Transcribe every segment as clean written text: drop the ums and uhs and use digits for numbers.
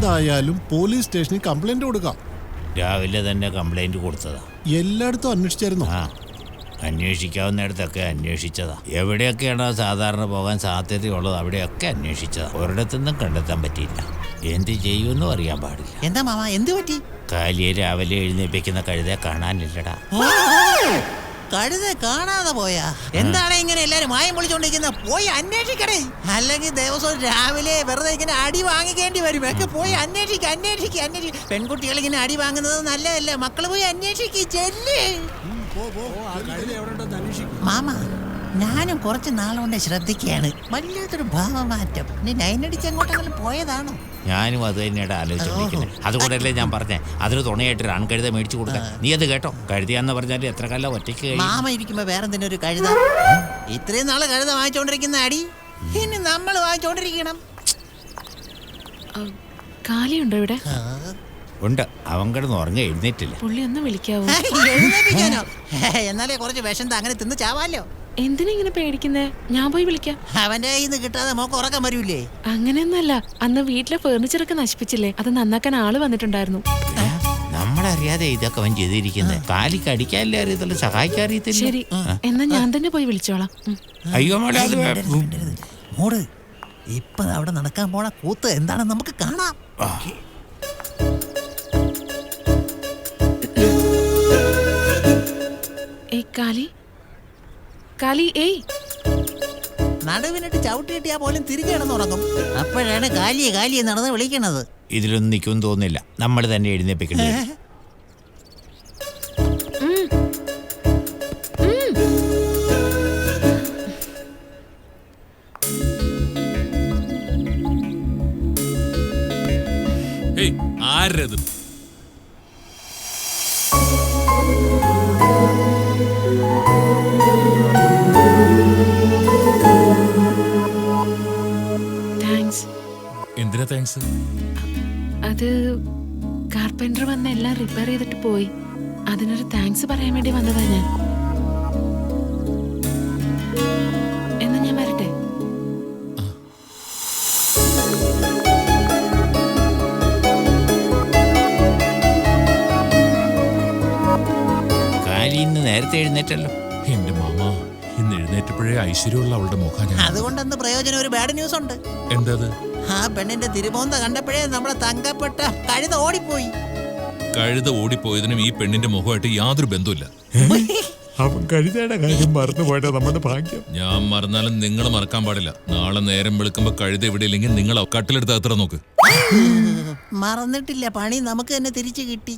എന്തായാലും പോലീസ് സ്റ്റേഷനിൽ കംപ്ലൈന്റ് കൊടുക്കാം. രാവിലെ തന്നെ കംപ്ലൈന്റ് കൊടുത്തതാ. എല്ലായിടത്തും അന്വേഷിച്ചായിരുന്നു. അന്വേഷിക്കാവുന്നിടത്തൊക്കെ അന്വേഷിച്ചതാ. എവിടെയൊക്കെയാണോ സാധാരണ പോകാൻ സാധ്യതയുള്ളത് അവിടെയൊക്കെ അന്വേഷിച്ചതാ. ഒരിടത്തുനിന്നും കണ്ടെത്താൻ പറ്റിയില്ല. എന്ത് ചെയ്യുമെന്നും അറിയാൻ പാടില്ല. എന്താ മാമ, എന്ത് പറ്റി? കാലിയെ രാവിലെ എഴുന്നേപ്പിക്കുന്ന കഴുതെ കാണാനില്ലടാ. കഴുത കാണാതെ പോയാ? എന്താണ് ഇങ്ങനെ എല്ലാരും മായം വിളിച്ചോണ്ടിരിക്കുന്ന? പോയി അന്വേഷിക്കണേ, അല്ലെങ്കിൽ ദിവസവും രാവിലെ വെറുതെ ഇങ്ങനെ അടി വാങ്ങിക്കേണ്ടി വരും. ഒക്കെ പോയി അന്വേഷിക്ക. പെൺകുട്ടികൾ ഇങ്ങനെ അടി വാങ്ങുന്നത് നല്ലതല്ല. മക്കള് പോയി അന്വേഷിക്കേ. മാമ, ഞാനും കുറച്ച് നാളുകൊണ്ട് ശ്രദ്ധിക്കുകയാണ്. വല്ലാത്തൊരു ഭാവമാറ്റം. നീ ലൈനടിച്ച് അങ്ങോട്ടെങ്കിലും പോയതാണോ? ഞാനും അത് തന്നെയാണ് ആലോചിച്ചോണ്ടിരിക്കുന്നത്. അതുകൊണ്ടല്ലേ ഞാൻ പറഞ്ഞേ അതിന് തുണയായിട്ട് ആൺകഴുത മേടിച്ചു കൊടുക്കാൻ. നീ അത് കേട്ടോ? കഴുതിയാന്ന് പറഞ്ഞാൽ എത്ര കാലം ഒറ്റയ്ക്ക് മാമ ഇരിക്കുമ്പോ വേറെന്തിനും ഒരു കഴുത. ഇത്രയും നാള് കഴുത വാങ്ങിച്ചോണ്ടിരിക്കുന്ന അടി ഇനി നമ്മൾ വാങ്ങിച്ചോണ്ടിരിക്കണം. കാലിയുണ്ടോ ഇവിടെ? ഉണ്ട്. അവൻ കിടന്ന് ഉറങ്ങി എഴുന്നേറ്റില്ല. പുള്ളി ഒന്ന് വിളിക്കാവോ? എഴുന്നേപ്പിക്കാനോ? എന്നാലേ കുറച്ച് വിഷം അങ്ങനെ തിന്ന് ചാവാലോ. എന്തിനാ ഇങ്ങനെ പേടിക്കുന്നേ? ഞാൻ പോയി വിളിക്കാം. അവന്റെ കയ്യിൽ കിട്ടാതെ മോക്ക് ഉറക്കം വരൂലേ? അങ്ങനെയൊന്നല്ല, അന്ന് വീട്ടിലെ ഫർണിച്ചറൊക്കെ നശിപ്പിച്ചില്ലേ, അത് നന്നാക്കാൻ ആള് വന്നിട്ടുണ്ടായിരുന്നു. നമ്മളറിയാതെ ഇതൊക്കെ അവൻ ചെയ്തിരിക്കുന്നത്. കാലിക്ക് അടിക്കാനല്ലേ അറിയത്തുള്ളൂ, സഹായിക്കാൻ അറിയത്തില്ല. ശരി, എന്നാ ഞാൻ തന്നെ പോയി വിളിച്ചോളാം. അയ്യോ മോളെ, അത് മോട് ഇപ്പൊ അവിടെ നടക്കാൻ പോണ കൂത്ത് എന്താണെന്ന് നമുക്ക് കാണാം. കാലി, ഏയ്, നടുവിനിട്ട് ചവിട്ടി കിട്ടിയാ പോലും തിരികെ കിടന്നുറങ്ങും. അപ്പോഴാണ് കാലിയെ നടന്ന് വിളിക്കണത്. ഇതിലൊന്നും നിൽക്കുമെന്ന് തോന്നുന്നില്ല. നമ്മൾ തന്നെ എഴുന്നേപ്പിക്കണ്ടേ? ആരത്? എന്തിനാ താങ്ക്സ്? അത് കാർപ്പൻറ്റർ വന്ന് എല്ലാം റിപ്പയർ ചെയ്തിട്ട് പോയി. അതിനൊരു താങ്ക്സ് പറയാൻ വേണ്ടി വന്നതാ ഞാൻ. എന്നാ ഞാൻ വരട്ടെ? കാലി ഇന്ന് നേരത്തെ എഴുന്നേറ്റല്ലോ. എന്റെ മാമ, ഇന്ന് എഴുന്നേറ്റപ്പോഴേ ഐശ്വര്യമുള്ള അവളുടെ മുഖം. അതുകൊണ്ടെന്ത് പ്രയോജനം? ഒരു ബാഡ് ന്യൂസ് ഉണ്ട്. എന്തത്? ആ പെണ്ണിന്റെ തിരുമോന്ത കണ്ടപ്പോഴേ നമ്മളെ തങ്കപ്പെട്ട കഴുത ഓടിപ്പോയി. കഴുത ഓടിപ്പോയതിനും ഈ പെണ്ണിന്റെ മുഖമായിട്ട് യാതൊരു ബന്ധമില്ല. അവൻ കഴുതയുടെ കാര്യം മറന്നുപോയത് നമ്മുടെ ഭാഗ്യം. ഞാൻ മറന്നാലും നിങ്ങൾ മറക്കാൻ പാടില്ല. നാളെ നേരം വെളുക്കുമ്പോ കഴുത ഇവിടെ ഇല്ലെങ്കിൽ നിങ്ങൾ കട്ടിലെടുത്ത് അത്ര നോക്ക്. മറന്നിട്ടില്ല, പണി നമുക്ക് തന്നെ തിരിച്ചു കിട്ടി.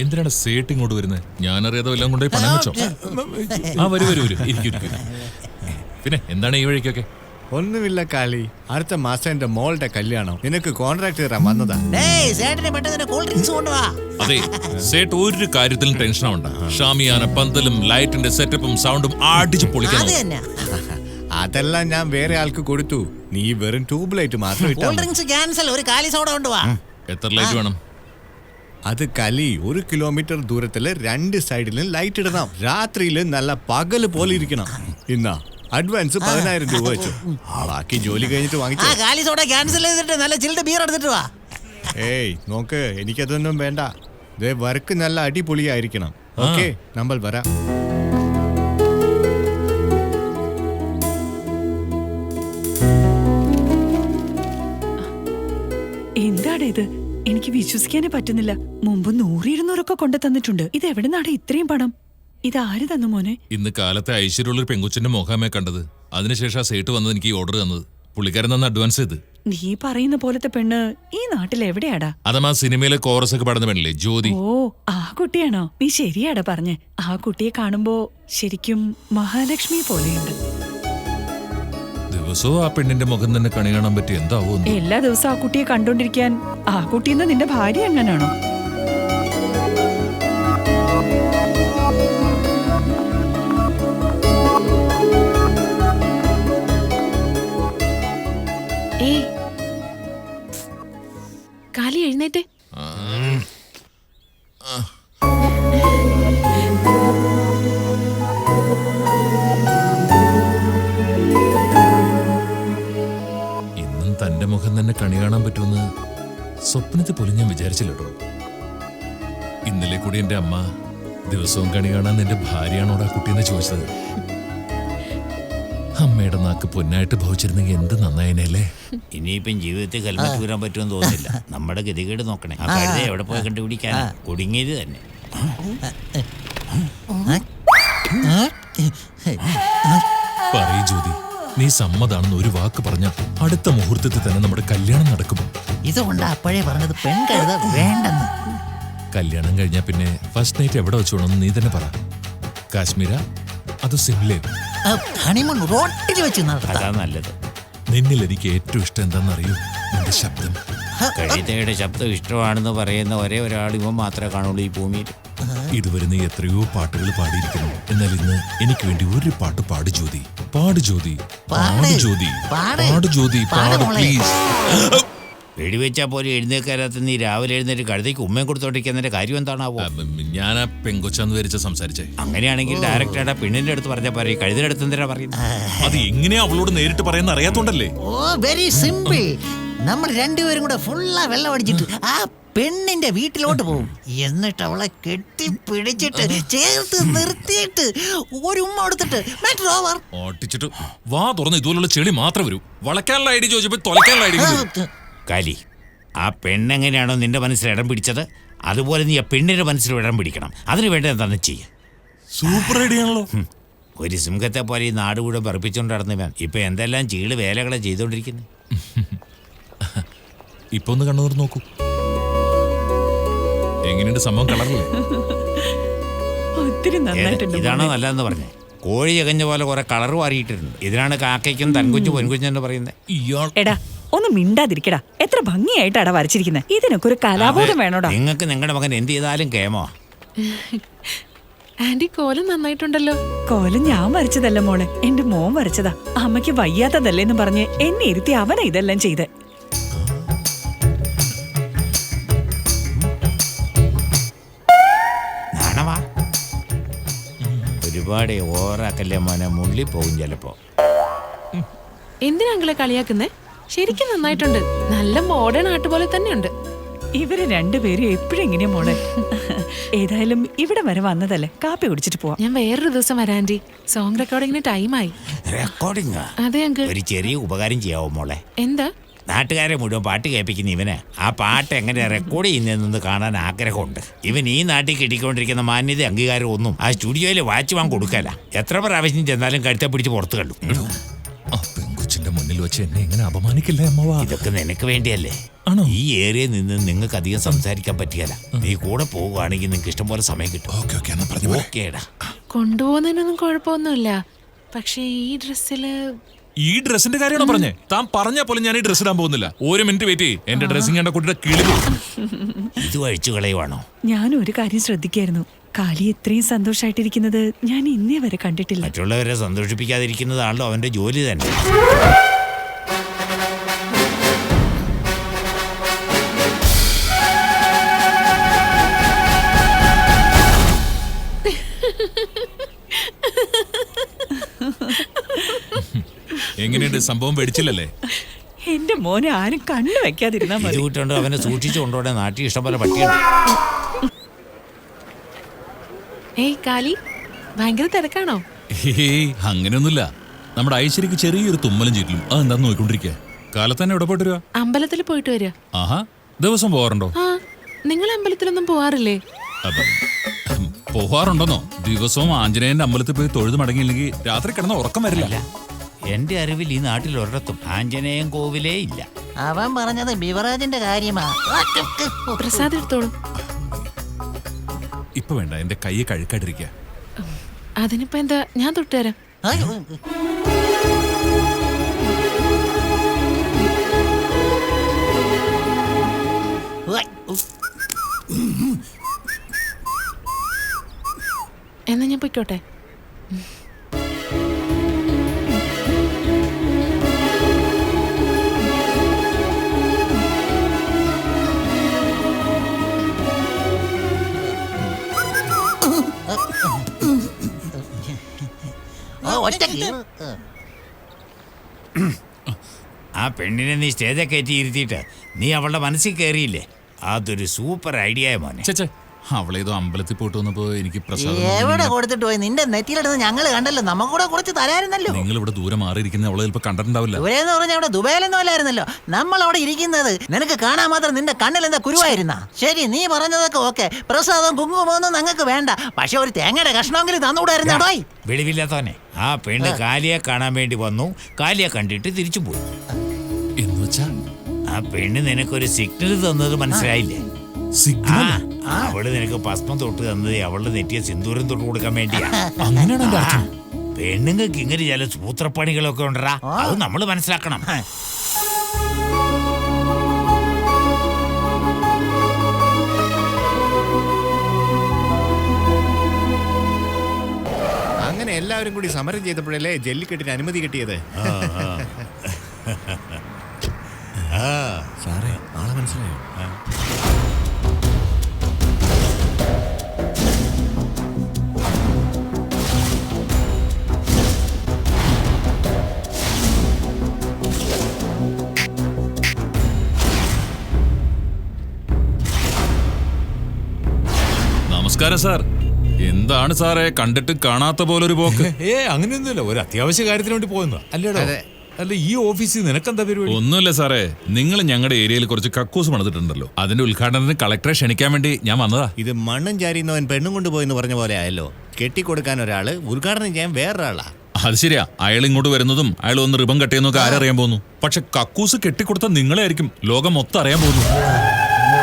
എന്തിനാണ് സേട്ട് ഇങ്ങോട്ട് വരുന്നത്? ഞാനറിയാതെ എല്ലാം കൊണ്ടുപോയി പണം വെച്ചോ? ആ വരൂ. ഇരിക്കും. പിന്നെ എന്താണ് ഈ വഴിക്കൊക്കെ? ഒന്നുമില്ല കാളി, അടുത്ത മാസം എന്റെ മോളുടെ കല്യാണം. നിനക്ക് കോൺട്രാക്ട് തരാൻ വന്നതാ. അതെ, സേട്ട് ഒരു കാര്യത്തിലും ടെൻഷൻ ആവണ്ട. ഷാമിയാന, പന്തലും ലൈറ്റിന്റെ സെറ്റപ്പും സൗണ്ടും അടിച്ചു പൊളിക്കണം. അതെല്ലാം ഞാൻ വേറെ ആൾക്ക് കൊടുത്തു. നീ വെറും ട്യൂബ് ലൈറ്റ് മാത്രം ഇട്ടാ. എത്ര ലൈറ്റ് വേണം? അത് കലി 1 കിലോമീറ്റർ ദൂരത്തില് 2 സൈഡിലും ലൈറ്റ് ഇടണം. രാത്രിയില് നല്ല പകല് പോലെ ഇരിക്കണം. ഇന്നാ അഡ്വാൻസ് 10,000 രൂപ വെച്ചു. ബാക്കി ജോലി കഴിഞ്ഞിട്ട് വാങ്ങിച്ചു. ഏയ് നോക്ക്, എനിക്കതൊന്നും വേണ്ട. വർക്ക് നല്ല അടിപൊളിയായിരിക്കണം. ഓക്കെ, നമ്മൾ വരാം. എന്താണ് ഇത്? എനിക്ക് വിശ്വസിക്കാനേ പറ്റുന്നില്ല. മുമ്പ് 100-200 കൊണ്ട് തന്നിട്ടുണ്ട്. ഇത് എവിടെ നിന്നാണ് ഇത്രയും പണം? ഇത് ആര് തന്നു മോനെ? ഇന്ന് കാലത്തെ ഐശ്വര്യമുള്ളൊരു പെങ്കുച്ചന്റെ മുഖമേ കണ്ടത്. അതിനുശേഷം ആ സേട്ട് വന്നത് എനിക്ക് ഈ ഓർഡർ തന്നത്. പുള്ളിക്കാരൻ തന്ന അഡ്വാൻസ് ചെയ്ത്. നീ പറയുന്ന പോലത്തെ പെണ്ണ് ഈ നാട്ടിൽ എവിടെയാടാ? അതമാ സിനിമയിലെ കോറസ് ഒക്കെ പാടുന്ന പെണ്ണില്ലേ, ജ്യോതി. ഓ, ആ കുട്ടിയാണോ? നീ ശരിയാടാ പറഞ്ഞേ. ആ കുട്ടിയെ കാണുമ്പോ ശരിക്കും മഹാലക്ഷ്മി പോലെയുണ്ട്. ദിവസവും ആ പെണ്ണിന്റെ മുഖം തന്നെ കണി കാണാൻ പറ്റി എന്താവോ? എല്ലാ ദിവസവും ആ കുട്ടിയെ കണ്ടോണ്ടിരിക്കാൻ ആ കുട്ടിന്ന് നിന്റെ ഭാര്യ എങ്ങനാണോ? കാലി, എഴുന്നേറ്റേ. ഇന്നും തന്റെ മുഖം മകൻ തന്നെ കണി കാണാൻ പറ്റുമെന്ന് സ്വപ്നത്തിൽ പോലും ഞാൻ വിചാരിച്ചില്ലട്ടോ. ഇന്നലെ കൂടി എന്റെ അമ്മ ദിവസവും കണി കാണാൻ നിന്റെ ഭാര്യയാണോടാ കുട്ടീന്ന് ചോദിച്ചത്. അമ്മയുടെ നാക്ക് പൊന്നായിട്ട് ഭവിച്ചിരുന്നെങ്കിൽ എന്ത് നന്നായനല്ലേ. ഇനിയിപ്പം ജീവിതത്തിൽ ഹെൽമെറ്റ് വീരാൻ പറ്റുമെന്ന് തോന്നുന്നില്ല. നമ്മുടെ ഗതികേട് നോക്കണേ. ആ കഴുത എവിടെ പോയി കണ്ടുപിടിക്കാൻ കുടുങ്ങിയത് തന്നെ. പറയൂ ജ്യോതി, നീ സമ്മതാണെന്ന് ഒരു വാക്ക് പറഞ്ഞ അടുത്ത മുഹൂർത്തത്തിൽ തന്നെ നമ്മുടെ കല്യാണം നടക്കുമോ? ഇതുകൊണ്ട് അപ്പോഴേ പറഞ്ഞത് പെൺകഴുത വേണ്ടെന്ന്. കല്യാണം കഴിഞ്ഞാ പിന്നെ ഫസ്റ്റ് നൈറ്റ് എവിടെ വെച്ചോണെന്ന് നീ തന്നെ പറ. കാശ്മീര അത് സിംലേ? ഹണിമൂൺ റോട്ടിൽ വെച്ച് നടത്താം. അതാ നല്ലത്. നിന്നിൽ എനിക്ക് ഏറ്റവും ഇഷ്ടം എന്താണെന്നറിയൂ? നിന്റെ ശബ്ദം. കഴുതയുടെ ശബ്ദം ഇഷ്ടമാണെന്ന് പറയുന്ന ഒരേ ഒരാൾ ഇവൻ മാത്രമേ കാണുള്ളൂ ഈ ഭൂമിയിൽ. ഇതുവരെ നീ എത്രയോ പാട്ടുകൾ പാടിയിരിക്കുന്നു. എന്നാൽ ഇന്ന് എനിക്ക് വേണ്ടി ഒരു പാട്ട് പാട് ജ്യോതി. പാട് ജ്യോതി, പാട് ജ്യോതി, പാട് ജ്യോതി, പാട് പ്ലീസ്. വെടിവെച്ചാൽ പോലെ എഴുന്നേക്കാലത്ത് നീ രാവിലെ എഴുന്നേറ്റ് കഴുതയ്ക്ക് ഉമ്മയും കൊടുത്തോണ്ടിരിക്കുന്നതിന്റെ കാര്യം എന്താണാവോ? ഞാൻ ആ പെങ്കൊച്ചാന്ന് വരച്ച സംസാരിച്ചേ. അങ്ങനെയാണെങ്കിൽ ഡയറക്റ്റായിട്ട് ആ പെണ്ണിന്റെ അടുത്ത് പറഞ്ഞാൽ പറയും. കഴുതയുടെ അടുത്ത് എന്തിനാ പറയുന്നത്? അത് എങ്ങനെയാ അവളോട് നേരിട്ട് പറയുന്ന അറിയാത്തോണ്ടല്ലേ? ഓ വെരി സിമ്പിൾ. നമ്മൾ രണ്ടുപേരും കൂടെ ഫുള്ളാ വെള്ളം അടിച്ചിട്ട് ആ പെണ്ണിന്റെ വീട്ടിലോട്ട് പോകും. എന്നിട്ട് അവളെ കെട്ടിപ്പിടിച്ചിട്ട് ചേർത്ത് നിർത്തിയിട്ട് ഒരു ഉമ്മ കൊടുത്തിട്ട് മാറ്റർ ഓവർ. ഓട്ടിച്ചിട്ട് വാ തുറന്ന് ഇതുപോലുള്ള ചെളി മാത്രം വരൂ. വളയ്ക്കാനുള്ള ഐഡിയ ചോദിച്ചപ്പോ തൊലയ്ക്കാനുള്ള ഐഡിയ. കാലി, ആ പെണ്ണെങ്ങനെയാണോ നിന്റെ മനസ്സിൽ ഇടം പിടിച്ചത് അതുപോലെ നീ ആ പെണ്ണിന്റെ മനസ്സിൽ ഇടം പിടിക്കണം. അതിന് വേണ്ടി എന്താണെന്ന് ചെയ്യ. സൂപ്പർ ഐഡിയ ആണല്ലോ. ഒരു സിംഹത്തെ പോലെ ഈ നാട് കൂടെ പറപ്പിച്ചുകൊണ്ട് നടന്നവൻ ഇപ്പൊ എന്തെല്ലാം ചീള് വേലകളെ ചെയ്തോണ്ടിരിക്കുന്നത്. ഇപ്പൊ ഒന്ന് കണ്ണു തുറന്ന് നോക്കൂ. എങ്ങനെയുണ്ട് സംഭവം? കളറില്ലേ? ഒത്തിരി നന്നായിട്ടുണ്ട്. ഇതാണോ നല്ലതെന്ന് പറഞ്ഞേ? കോഴി ചകഞ്ഞ പോലെ കുറെ കളർ മാറിയിട്ടുണ്ട്. ഇതിനാണ് കാക്കയ്ക്കും തൻകുഞ്ചു പൊൻകുഞ്ചു എന്ന് പറയുന്നത്. ഇയാൾ എടാ ഒന്ന് മിണ്ടാതിരിക്കടാ. എത്ര ഭംഗിയായിട്ടാടാ വരച്ചിരിക്കുന്നത്. ഇതിനൊക്കെ ഒരു കലാബോധം വേണോടാ. നിങ്ങൾക്ക് നിങ്ങളുടെ മകൻ എന്ത് ചെയ്താലും കേമോ. ആന്റി കോലം നന്നായിട്ടുണ്ടല്ലോ. കോലം ഞാൻ വരച്ചതല്ല മോളെ, എന്റെ മോൻ വരച്ചതാ. അമ്മയ്ക്ക് വയ്യാത്തതല്ലേന്ന് പറഞ്ഞ് എന്നെ ഇരുത്തി അവനാ ഇതെല്ലാം ചെയ്ത്. നാണവാ. ഒരുപാട് ഓറാക്കല്ലേ മോനെ, മുള്ളി പോകും ചിലപ്പോ. എന്തിനാ അങ്കിളെ കളിയാക്കുന്നേ? ശരിക്കും നന്നായിട്ടുണ്ട്. നല്ല മോഡേൺ ആർട്ട് പോലെ തന്നെയുണ്ട്. ഇവര് രണ്ടുപേരും എപ്പോഴും എങ്ങനെയാ മോളെ. ഏതായാലും ഇവിടെ വരെ വന്നതല്ലേ, കാപ്പി കുടിച്ചിട്ട് പോവാം. ഞാൻ വേറൊരു ദിവസം വരാം ആന്റി. സോങ് റെക്കോർഡിങ്ങിന് ടൈമായി. റെക്കോർഡിംഗ്? അതെ അങ്കിൾ. ഒരു ചെറിയ ഉപകാരം ചെയ്യാവോ മോളെ? എന്താ? നാട്ടുകാരെ മുഴുവൻ പാട്ട് കേൾപ്പിക്കുന്ന ഇവന് ആ പാട്ട് എങ്ങനെ റെക്കോർഡ് ചെയ്യുന്നതെന്ന് കാണാൻ ആഗ്രഹമുണ്ട്. ഇവൻ ഈ നാട്ടിൽ കിട്ടിക്കൊണ്ടിരിക്കുന്ന മാന്യത അംഗീകാരം ഒന്നും ആ സ്റ്റുഡിയോയിൽ വാച്ച് വാങ്ങി കൊടുക്കല. എത്ര പ്രാവശ്യം ചെന്നാലും കഴുത്തെ പിടിച്ച് പുറത്ത് കണ്ടു. ആ പെങ്കൊച്ചിന്റെ മുന്നിൽ വെച്ച് എന്നെ എങ്ങനെ അപമാനിക്കില്ലേ അമ്മവാ? ഇതൊക്കെ നിനക്ക് വേണ്ടിയല്ലേ? ആണോ? ഈ ഏരിയയിൽ നിന്ന് നിങ്ങൾക്ക് അധികം സംസാരിക്കാൻ പറ്റിയല്ല. നീ കൂടെ പോവുകയാണെങ്കിൽ നിങ്ങൾക്ക് ഇഷ്ടം പോലെ സമയം കിട്ടും. ഓക്കേടാ. കൊണ്ടുപോകുന്നതിനൊന്നും കുഴപ്പമൊന്നുമില്ല. പക്ഷേ ഈ ഡ്രസ്സില് ഈ ഡ്രസ്സിന്റെ കാര്യമാണോ പറഞ്ഞേ? താൻ പറഞ്ഞ പോലെ ഞാൻ ഈ ഡ്രസ് ഇടാൻ പോകുന്നില്ല. ഒരു മിനിറ്റ് വെയിറ്റ് ചെയ്യ്. എന്റെ ഡ്രസ്സിംഗ് കണ്ട കുട്ടിയുടെ കിളി പോകും. ഇത് അഴിച്ചു കളയുവാണോ? ഞാൻ ഒരു കാര്യം ശ്രദ്ധിക്കായിരുന്നു. കാലി ഇത്രയും സന്തോഷായിട്ടിരിക്കുന്നത് ഞാൻ ഇന്നേ വരെ കണ്ടിട്ടില്ല. മറ്റുള്ളവരെ സന്തോഷിപ്പിക്കാതിരിക്കുന്നതാണല്ലോ അവന്റെ ജോലി തന്നെ. എങ്ങനെയുണ്ട് സംഭവം? പേടിച്ചില്ലല്ലേ? എന്റെ മോനെ ആരും കണ്ണു വെക്കാതിരുന്നാ ഇത് മതി. കൂട്ടുണ്ട് അവനെ സൂക്ഷിച്ചു കൊണ്ടോടെ. നാട്ടിൽ ഇഷ്ടം പോലെ പട്ടിയുണ്ട്. ഏയ് കാലി, ഭയങ്കര തിരക്കാണോ? ഹേയ് അങ്ങനെയൊന്നുമില്ല. നമ്മുടെ ഐശ്വര്യക്ക് ചെറിയൊരു തുമ്മലും ചീറ്റിലും അതെന്താന്ന് നോക്കിക്കൊണ്ടിരിക്കുക. കാലത്ത് തന്നെ എവിടെ പോയിട്ട് വരിക? അമ്പലത്തിൽ പോയിട്ട് വരിക. ആഹാ, ദിവസം പോവാറുണ്ടോ? ആ, നിങ്ങൾ അമ്പലത്തിലൊന്നും പോവാറില്ലേ? പോവാറുണ്ടെന്നോ? ദിവസവും ആഞ്ജനേയന്റെ അമ്പലത്തിൽ പോയി തൊഴുത് മടങ്ങിയില്ലെങ്കിൽ രാത്രി കിടന്ന ഉറക്കം വരില്ല. എന്റെ അറിവിൽ ഈ നാട്ടിൽ ഒരിടത്തും ആഞ്ജനേയം കോവിലേ ഇല്ല. അവൻ പറഞ്ഞത് ബിവറാജിന്റെ കാര്യമാ. പ്രസാദ് എടുത്തോളൂ. ഇപ്പൊ വേണ്ട, എന്റെ കൈ കഴുക്കായിട്ടിരിക്കുക. അതിനിപ്പോ എന്താ, ഞാൻ തൊട്ടുതരാം. എന്നാ ഞാൻ പൊയ്ക്കോട്ടെ. ആ പെണ്ണിനെ നീ സ്റ്റേജെ കയറ്റി ഇരുത്തിയിട്ട് നീ അവളുടെ മനസ്സിൽ കയറിയില്ലേ? അതൊരു സൂപ്പർ ഐഡിയ മോനെ. ചേച്ചേ അവളേതോ അമ്പലത്തിൽ പോയിട്ട് വന്നപ്പോ എനിക്ക് പ്രസാദം എവിടെ കൊടുത്തിട്ട് പോയി? നിന്റെ നെറ്റിയിലിടുന്ന് ഞങ്ങൾ കണ്ടല്ലോ, നമുക്കൂടെ കുറച്ച് തരായിരുന്നല്ലോ. നിങ്ങൾ ഇവിടെ ദൂരെ മാറിയിരിക്കുന്ന അവളെ ചിലപ്പോ കണ്ടിട്ടുണ്ടാവില്ല. ദൂരെന്ന് പറഞ്ഞാൽ അവിടെ ദുബൈയിലൊന്നും അല്ലായിരുന്നല്ലോ, നമ്മൾ അവിടെ ഇരിക്കുന്നത്. നിനക്ക് കാണാൻ മാത്രം നിന്റെ കണ്ണിൽ എന്താ കുരുവായിരുന്ന? ശരി, നീ പറഞ്ഞതൊക്കെ ഓക്കെ, പ്രസാദം കുങ്കുമൊന്നും ഞങ്ങൾക്ക് വേണ്ട, പക്ഷെ ഒരു തേങ്ങയുടെ കഷ്ണമെങ്കിലും തന്നുകൂടായിരുന്നോ? വെളിവില്ലാത്തവനെ, ആ പെണ്ണ് കാലിയെ കാണാൻ വേണ്ടി വന്നു, കാലിയെ കണ്ടിട്ട് തിരിച്ചു പോയി. എന്ന് വെച്ചാ ആ പെണ്ണ് നിനക്കൊരു സിഗ്നൽ തന്നത് മനസ്സിലായില്ലേ? സിഗ്നൽ അവള് നിനക്ക് ഭസ്മം തൊട്ട് തന്നത് അവളുടെ നെറ്റിയ സിന്ദൂരം തൊട്ട് കൊടുക്കാൻ വേണ്ടിയാ. അങ്ങനെയാണോ എന്റെ അർത്ഥം? പെണ്ണുങ്ങൾക്ക് ഇങ്ങനെ ചില സൂത്രപ്പണികളൊക്കെ ഉണ്ടാ, അത് നമ്മൾ മനസ്സിലാക്കണം. അങ്ങനെ എല്ലാവരും കൂടി സമരം ചെയ്തപ്പോഴല്ലേ ജല്ലിക്കെട്ടിന് അനുമതി കിട്ടിയത്. സാറേ ആളെ മനസ്സിലായോ? നമസ്കാരം സാർ. എന്താണ് സാറേ കണ്ടിട്ട് കാണാത്ത പോലൊരു പോക്ക്? അങ്ങനെയൊന്നുമില്ല, ഒരു അത്യാവശ്യ കാര്യത്തിന് വേണ്ടി പോകുന്ന അല്ലേടാ. അല്ല, ഈ ഓഫീസിൽ നിനക്കെന്താ പരിപാടി? ഒന്നുമില്ല സാറേ, നിങ്ങൾ ഞങ്ങളുടെ ഏരിയയിൽ കുറച്ച് കക്കൂസ് പണിതിട്ടുണ്ടല്ലോ, അതിന്റെ ഉദ്ഘാടനത്തിന് കളക്ടറെ ക്ഷണിക്കാൻ വേണ്ടി ഞാൻ വന്നതാ. ഇത് മണ്ണും ചാരിന്നവൻ പെണ്ണും കൊണ്ടുപോയെന്ന് പറഞ്ഞ പോലെ ആയല്ലോ. കെട്ടിക്കൊടുക്കാൻ ഒരാള്, ഉദ്ഘാടനം ചെയ്യാൻ വേറൊരാളാ. അത് ശരിയാ, അയാൾ ഇങ്ങോട്ട് വരുന്നതും അയാൾ ഒന്ന് റിബൺ കട്ടിയെന്നൊക്കെ ആരറിയാൻ പോകുന്നു. പക്ഷെ കക്കൂസ് കെട്ടിക്കൊടുത്ത നിങ്ങളെ ആയിരിക്കും ലോകം മൊത്തം അറിയാൻ പോകുന്നു.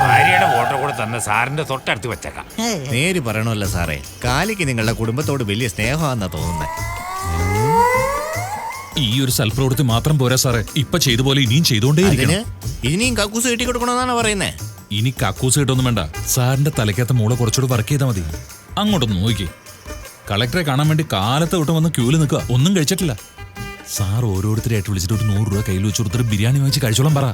ഭാര്യയുടെ ഫോട്ടോ കൂടെ തന്നെ സാറിന്റെ തൊട്ടടുത്ത് വെച്ചേക്കാം. നേര് പറയണമല്ലോ സാറേ, കാലിക്ക് നിങ്ങളുടെ കുടുംബത്തോട് വലിയ സ്നേഹമാണെന്നാ തോന്നുന്നത്. ഈ ഒരു സൽപ്രവൃത്തി മാത്രം പോരാ സാറേ, ഇപ്പൊ ചെയ്ത പോലെ ഇനിയും ചെയ്തോണ്ടേയിരിക്കണം. ഇനിയും കക്കൂസ് കെട്ടിക്കൊടുക്കണമെന്നാണ് പറയുന്നേ. ഇനി കക്കൂസ് കിട്ടൊന്നും വേണ്ട, സാറിന്റെ തലയ്ക്കകത്ത് മൂള കുറച്ചുകൂടെ വർക്ക് ചെയ്താൽ മതി. അങ്ങോട്ടൊന്ന് നോക്കി, കളക്ടറെ കാണാൻ വേണ്ടി കാലത്ത് തൊട്ട് വന്ന് ക്യൂല് നിൽക്കുക, ഒന്നും കഴിച്ചിട്ടില്ല. സാർ ഓരോരുത്തരായിട്ട് വിളിച്ചിട്ട് ഒരു 100 രൂപ കയ്യിൽ വെച്ച് കൊടുത്തിട്ട് ബിരിയാണി വാങ്ങിച്ച് കഴിച്ചോളാം പറ.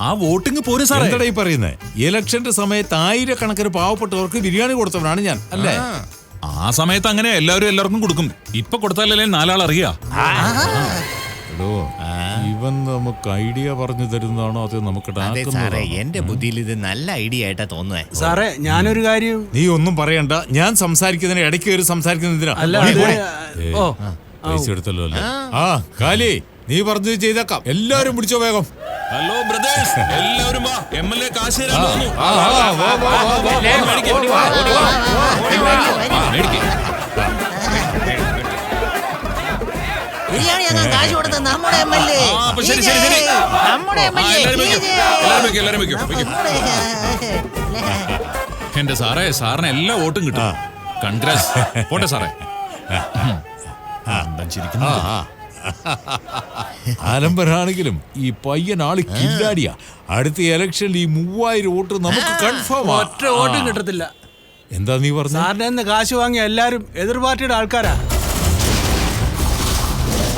ആ വോട്ടിംഗ് പോരെ സാറേ. എന്താ ഈ പറയുന്നേ? ഇലക്ഷന്റെ സമയത്ത് ആയിരക്കണക്കിന് പാവപ്പെട്ടവർക്ക് ബിരിയാണി കൊടുത്തവനാണ് ഞാൻ, അല്ലേ? ആ സമയത്ത് അങ്ങനെ എല്ലാവർക്കും കൊടുക്കും. ഇപ്പൊ കൊടുത്താലല്ലേ 4 ആൾ അറിയാ. എടോ, ഇവൻ നമുക്ക് ഐഡിയ പറഞ്ഞു തരുന്നതാണോ അത് നമുക്ക് അതെ സാറേ, എന്റെ ബുദ്ധിയിൽ ഇത് നല്ല ഐഡിയ ആയിട്ടാ തോന്നുന്നേ. സാറേ ഞാനൊരു കാര്യം. നീ ഒന്നും പറയണ്ട, ഞാൻ സംസാരിക്കുന്നതിന് ഇടയ്ക്ക് കയറി സംസാരിക്കുന്നതിനാ. പൈസ എടുത്തല്ലോ അല്ലേ? ആ കാലി, നീ പറഞ്ഞത് ചെയ്തേക്കാം. എല്ലാരും പിടിച്ചോ വേഗം. ഹലോ ബ്രദേഴ്സ്, എല്ലാവരും വാ, MLA കാശ് തരാൻ പോകുന്നു. ബിരിയാണി ഞങ്ങൾ കാശ് കൊടുത്ത നമ്മുടെ MLA. ശരി ശരി ശരി, നമ്മുടെ MLA. എല്ലാവരും വെക്കും. എന്റെ സാറേ, സാറിന് എല്ലാ വോട്ടും കിട്ടും. കൺഗ്രാസ്. പോട്ടെ സാറേ. ആലംബരാണെങ്കിലും ഈ പയ്യൻ ആള് കില്ലാടിയാ. അടുത്ത ഇലക്ഷനിൽ ഈ 3000 വോട്ട് നമുക്ക് കൺഫേം. ഒറ്റ വോട്ടും കിട്ടത്തില്ല. എന്താ നീ പറഞ്ഞ? സാറിന്റെ നിന്ന് കാശ് വാങ്ങിയ എല്ലാരും എതിർ പാർട്ടിയുടെ ആൾക്കാരാ.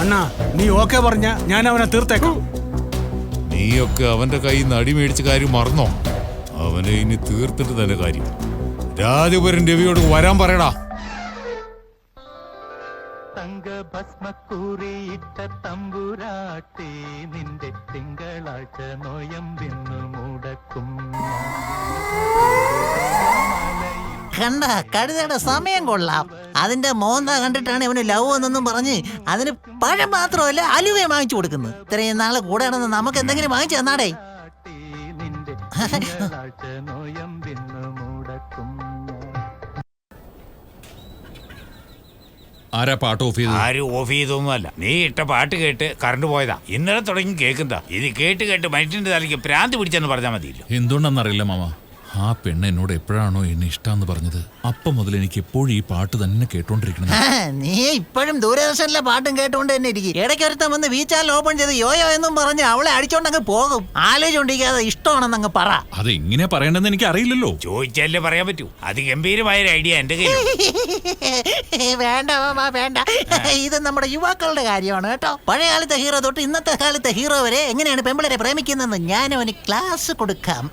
അണ്ണാ നീ ഓക്കെ പറഞ്ഞ ഞാൻ അവനെ തീർത്തേക്കാം. നീയൊക്കെ അവന്റെ കയ്യിൽ നിന്ന് അടി മേടിച്ച കാര്യം മറന്നോ? അവനെ ഇനി തീർത്തിട്ട് തന്നെ കാര്യം. രാജപുരൻ രവിയോട് വരാൻ പറയടാ. ഭസ്മക്കൂറിയിട്ട തമ്പുരാട്ടി നിന്റെ തിങ്കളാഴ്ച നോയമ്പിന്നു മുടക്കും. കണ്ട കഴുതയുടെ സമയം കൊള്ളാം. അതിന്റെ മോന്ത കണ്ടിട്ടാണ് ഇവന് ലവ് എന്നൊന്നും പറഞ്ഞ് അതിന് പഴം മാത്രമല്ല അലുവയെ വാങ്ങിച്ചു കൊടുക്കുന്നത്. ഇത്രയും നാളെ കൂടെ നടന്ന് നമുക്ക് എന്തെങ്കിലും വാങ്ങിച്ചു തന്നാടേ. നിന്റെ തിങ്കളാഴ്ച നോയമ്പിന്നു മുടക്കും. ആരാ പാട്ട് ഓഫ് ചെയ്ത്? ആരും ഓഫ് ചെയ്തൊന്നുമല്ല, നീ ഇട്ട പാട്ട് കേട്ട് കറണ്ട് പോയതാ. ഇന്നലെ തുടങ്ങി കേൾക്കുന്നതാ. ഇത് കേട്ട് മനുഷ്യന്റെ തലയ്ക്ക് ഭ്രാന്ത് പിടിച്ചെന്ന് പറഞ്ഞാൽ മതിയല്ലോ. എന്തുകൊണ്ടാന്നറിയില്ല മാമ, ആ പെണ്ണ് എന്നോട് എപ്പോഴാണോ എന്നെ ഇഷ്ടാന്ന് പറഞ്ഞത് അപ്പം മുതൽ എനിക്ക് എപ്പോഴും ഈ പാട്ട് തന്നെ കേട്ടോണ്ടിരിക്കണം. നീ ഇപ്പോഴും ദൂരദർശനിലെ പാട്ടും കേട്ടുകൊണ്ട് തന്നെ ഇരിക്കും. ഇടയ്ക്ക് ഒരുത്തം വന്ന് വീ ചാനൽ ഓപ്പൺ ചെയ്ത് യോയോ എന്നും പറഞ്ഞ് അവളെ അടിച്ചോണ്ടങ്ങ് പോകും. ആലോചിച്ചോണ്ടിരിക്കാതെ ഇഷ്ടമാണെന്നങ്ങ് പറ. അത് എങ്ങനെയാ പറയണ്ടെന്ന് എനിക്ക് അറിയില്ലല്ലോ. ചോദിച്ചാലേ പറയാൻ പറ്റൂ. അതിഗംഭീരമായൊരു ഐഡിയ എന്റെ കയ്യിൽ. വേണ്ട മാമാ വേണ്ട, ഇത് നമ്മുടെ യുവാക്കളുടെ കാര്യമാണ് കേട്ടോ. പഴയ കാലത്തെ ഹീറോ തൊട്ട് ഇന്നത്തെ കാലത്തെ ഹീറോ വരെ എങ്ങനെയാണ് പെമ്പിളരെ പ്രേമിക്കുന്നതെന്ന് ഞാൻ അവന് ക്ലാസ് കൊടുക്കാം.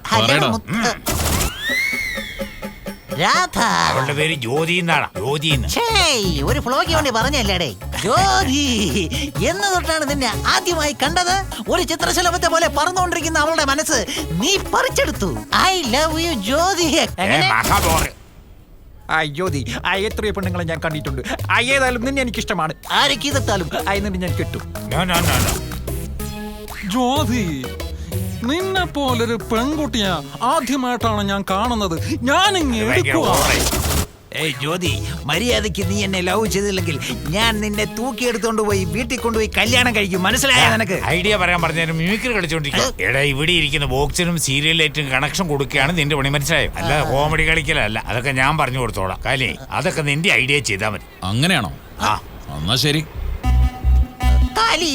രാധ. അവളുടെ പേര് ജ്യോതി എന്നാണ്. ജ്യോതി എന്ന്. ഛേയ്, ഒരു ഫ്ലോയ്ക്ക് വേണ്ടി പറഞ്ഞല്ലേടേ. ജ്യോതി എന്ന് തൊട്ടാണ് നിന്നെ ആദ്യമായി കണ്ടത്. ഒരു ചിത്രശലഭത്തെ പോലെ പറന്നുകൊണ്ടിരിക്കുന്ന അവളുടെ മനസ്സ് നീ പറിച്ചെടുത്തു. I love you Jyothi. മഹാബോറ്. ജ്യോതി, എത്രയോ പെണ്ണുങ്ങളെ ഞാൻ കണ്ടിട്ടുണ്ട്. ഏതായാലും നിന്നെ എനിക്ക് ഇഷ്ടമാണ്. ആരൊക്കെ ഇതിട്ടാലും നിന്നെ ഞാൻ കിട്ടും. No, no, no, no. ജ്യോതി, നിന്നെ പോലൊരു പെൺകുട്ടിയാ ആദ്യമായിട്ടാണ് ഞാൻ കാണുന്നത്. ഞാനിങ്ങ് ഭയങ്കര എടുക്കുവാ. ഓവറായി. ഏയ് ജ്യോതി, മര്യാദയ്ക്ക് നീ എന്നെ ലവ് ചെയ്തില്ലെങ്കിൽ ഞാൻ നിന്നെ തൂക്കിയെടുത്തോണ്ട് പോയി വീട്ടിൽ കൊണ്ടുപോയി കല്യാണം കഴിക്കും. മനസ്സിലായ നിനക്ക്? ഐഡിയ പറയാൻ പറഞ്ഞാലും മിമിക്രി കളിച്ചോണ്ടിരിക്കും. എടാ, ഇവിടെ ഇരിക്കുന്ന ബോക്സിനും സീരിയലിലേറ്റും കണക്ഷൻ കൊടുക്കുകയാണ് നിന്റെ പണി. മനസ്സിലായോ? അല്ല കോമഡി കളിക്കലല്ല. അതൊക്കെ ഞാൻ പറഞ്ഞു കൊടുത്തോളാം. കാലേ, അതൊക്കെ നിന്റെ ഐഡിയ ചെയ്താൽ മതി. അങ്ങനെയാണോ? ആ, എന്നാ ശരി. കാലി